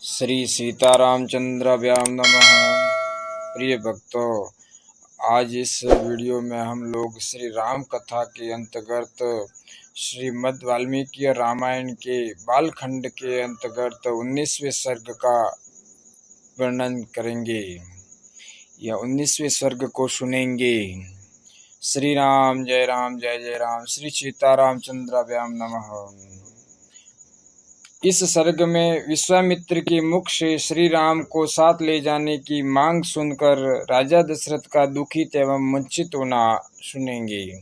श्री सीतारामचंद्राभ्याम नमः। प्रिय भक्तों, आज इस वीडियो में हम लोग श्री राम कथा के अंतर्गत श्रीमद् वाल्मीकि रामायण के बालखंड के अंतर्गत 19वें सर्ग का वर्णन करेंगे या 19वें सर्ग को सुनेंगे। श्री राम जय जय राम। श्री सीतारामचंद्राभ्याम नमः। इस सर्ग में विश्वामित्र के मुख से श्री राम को साथ ले जाने की मांग सुनकर राजा दशरथ का दुखित एवं मूर्छित होना सुनेंगे।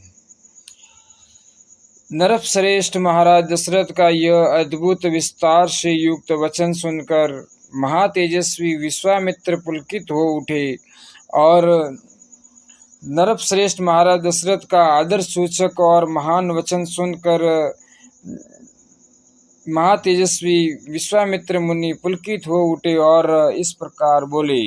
नरश्रेष्ठ महाराज दशरथ का यह अद्भुत विस्तार से युक्त वचन सुनकर महातेजस्वी विश्वामित्र पुलकित हो उठे और नरश्रेष्ठ महाराज दशरथ का आदर सूचक और महान वचन सुनकर महातेजस्वी विश्वामित्र मुनि पुलकित हो उठे और इस प्रकार बोले,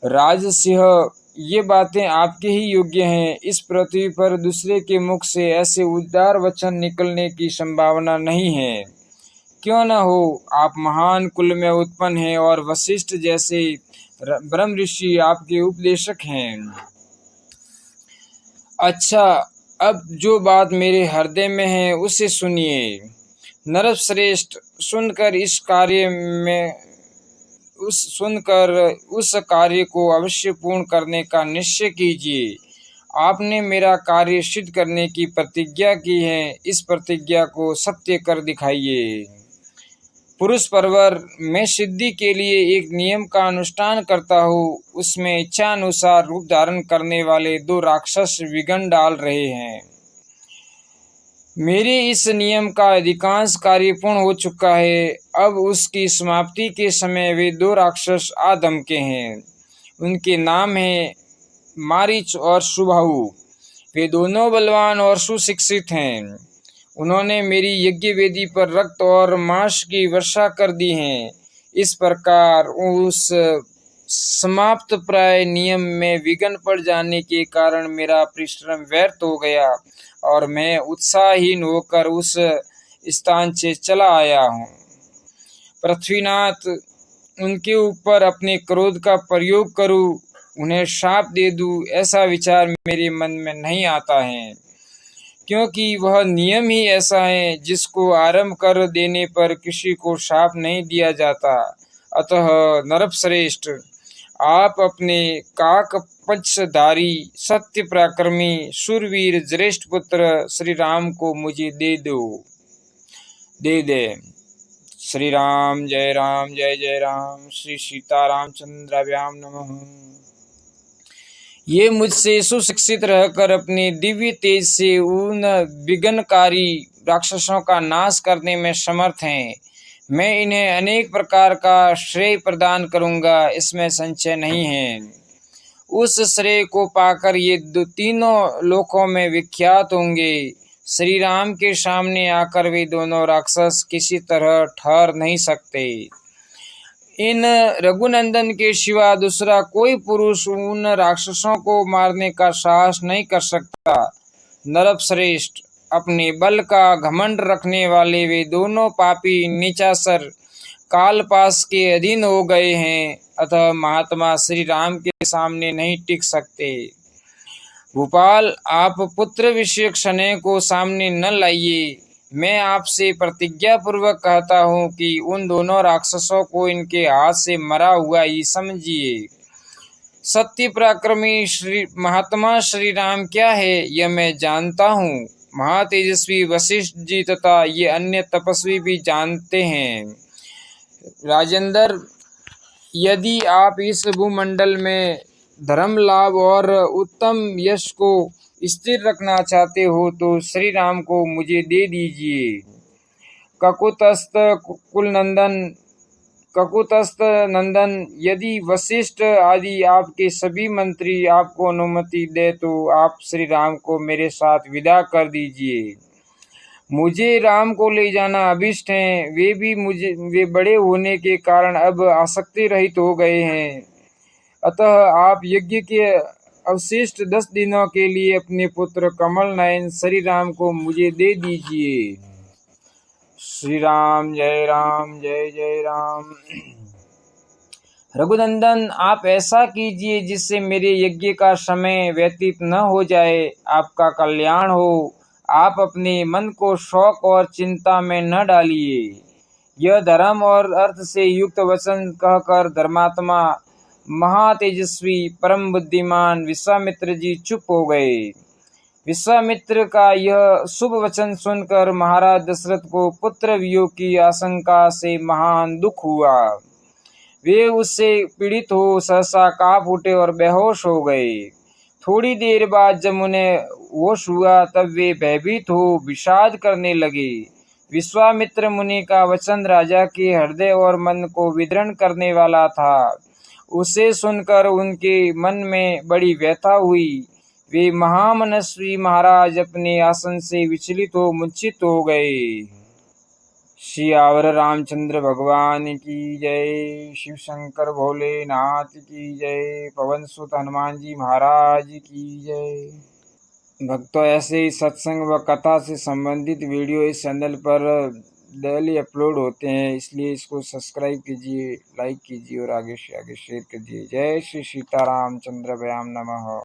राजसिंह, ये बातें आपके ही योग्य हैं। इस पृथ्वी पर दूसरे के मुख से ऐसे उदार वचन निकलने की संभावना नहीं है। क्यों न हो, आप महान कुल में उत्पन्न हैं और वशिष्ठ जैसे ब्रह्म ऋषि आपके उपदेशक हैं। अच्छा, अब जो बात मेरे हृदय में है उसे सुनिए। नरश्रेष्ठ, सुनकर उस कार्य को अवश्य पूर्ण करने का निश्चय कीजिए। आपने मेरा कार्य सिद्ध करने की प्रतिज्ञा की है, इस प्रतिज्ञा को सत्य कर दिखाइए। पुरुष परवर, मैं सिद्धि के लिए एक नियम का अनुष्ठान करता हूँ। उसमें इच्छा अनुसार रूप धारण करने वाले 2 राक्षस विघ्न डाल रहे हैं। मेरे इस नियम का अधिकांश कार्य पूर्ण हो चुका है। अब उसकी समाप्ति के समय वे 2 राक्षस आ धमके हैं। उनके नाम हैं मारीच और सुबाहु। वे दोनों बलवान और सुशिक्षित हैं। उन्होंने मेरी यज्ञ वेदी पर रक्त और मांस की वर्षा कर दी है। इस प्रकार उस समाप्त प्राय नियम में विघ्न पड़ जाने के कारण मेरा परिश्रम व्यर्थ हो गया और मैं उत्साहहीन होकर उस स्थान से चला आया हूँ। पृथ्वीनाथ, उनके ऊपर अपने क्रोध का प्रयोग करूँ, उन्हें शाप दे दूँ, ऐसा विचार मेरे मन में नहीं आता है, क्योंकि वह नियम ही ऐसा है जिसको आरंभ कर देने पर किसी को शाप नहीं दिया जाता। अतः नरश्रेष्ठ, आप अपने काक पक्षधारी सत्य पराक्रमी शूरवीर ज्येष्ठ पुत्र श्री राम को मुझे दे दे। श्री राम जय जय राम। श्री सीतारामचंद्राभ्याम नमः। ये मुझसे सुशिक्षित रहकर अपने दिव्य तेज से उन विघ्नकारी राक्षसों का नाश करने में समर्थ हैं। मैं इन्हें अनेक प्रकार का श्रेय प्रदान करूंगा, इसमें संशय नहीं है। उस श्रेय को पाकर ये 3 लोकों में विख्यात होंगे। श्री राम के सामने आकर वे दोनों राक्षस किसी तरह ठहर नहीं सकते। इन रघुनंदन के सिवा दूसरा कोई पुरुष उन राक्षसों को मारने का साहस नहीं कर सकता। नरश्रेष्ठ, अपने बल का घमंड रखने वाले वे दोनों पापी निशाचर कालपाश के अधीन हो गए हैं, अतः महात्मा श्री राम के सामने नहीं टिक सकते। भोपाल, आप पुत्र विषयक स्नेह को सामने न लाइए। मैं आपसे प्रतिज्ञा पूर्वक कहता हूँ कि उन दोनों राक्षसों को इनके हाथ से मरा हुआ ही समझिए। सत्य पराक्रमी महात्मा श्री राम क्या है यह मैं जानता हूँ। महातेजस्वी वशिष्ठ जी तथा ये अन्य तपस्वी भी जानते हैं। राजेंद्र, यदि आप इस भूमंडल में धर्म लाभ और उत्तम यश को स्थिर रखना चाहते हो तो श्री राम को मुझे दे दीजिए। ककुतस्थ नंदन, यदि वशिष्ठ आदि आपके सभी मंत्री आपको अनुमति दे तो आप श्री राम को मेरे साथ विदा कर दीजिए। मुझे राम को ले जाना अभिष्ट है। वे बड़े होने के कारण अब आसक्ति रहित हो गए हैं। अतः आप यज्ञ के अवशिष्ट 10 दिनों के लिए अपने पुत्र कमल नयन श्री राम को मुझे दे दीजिए। श्री राम जय जय राम। रघुनंदन, आप ऐसा कीजिए जिससे मेरे यज्ञ का समय व्यतीत न हो जाए, आपका कल्याण हो। आप अपने मन को शौक और चिंता में न डालिए। यह धर्म और अर्थ से युक्त वचन कहकर धर्मात्मा महातेजस्वी परम बुद्धिमान विश्वामित्र जी चुप हो गए। विश्वामित्र का यह शुभ वचन सुनकर महाराज दशरथ को पुत्र वियोग की आशंका से महान दुख हुआ। वे उससे पीड़ित हो सहसा कांप उठे और बेहोश हो गए। थोड़ी देर बाद जब उन्हें होश हुआ तब वे भयभीत हो विषाद करने लगे। विश्वामित्र मुनि का वचन राजा के हृदय और मन को विदीर्ण करने वाला था। उसे सुनकर उनके मन में बड़ी व्यथा हुई। वे महामनस्वी महाराज अपने आसन से विचलित हो मूर्छित हो गए। सियावर रामचंद्र भगवान की जय। शिव शंकर भोलेनाथ की जय। पवन सुत हनुमान जी महाराज की जय। भक्तों, ऐसे ही सत्संग व कथा से संबंधित वीडियो इस चैनल पर डेली अपलोड होते हैं, इसलिए इसको सब्सक्राइब कीजिए, लाइक कीजिए और आगे से आगे शेयर कीजिए। जय श्री सीतारामचंद्र भयाम नमः।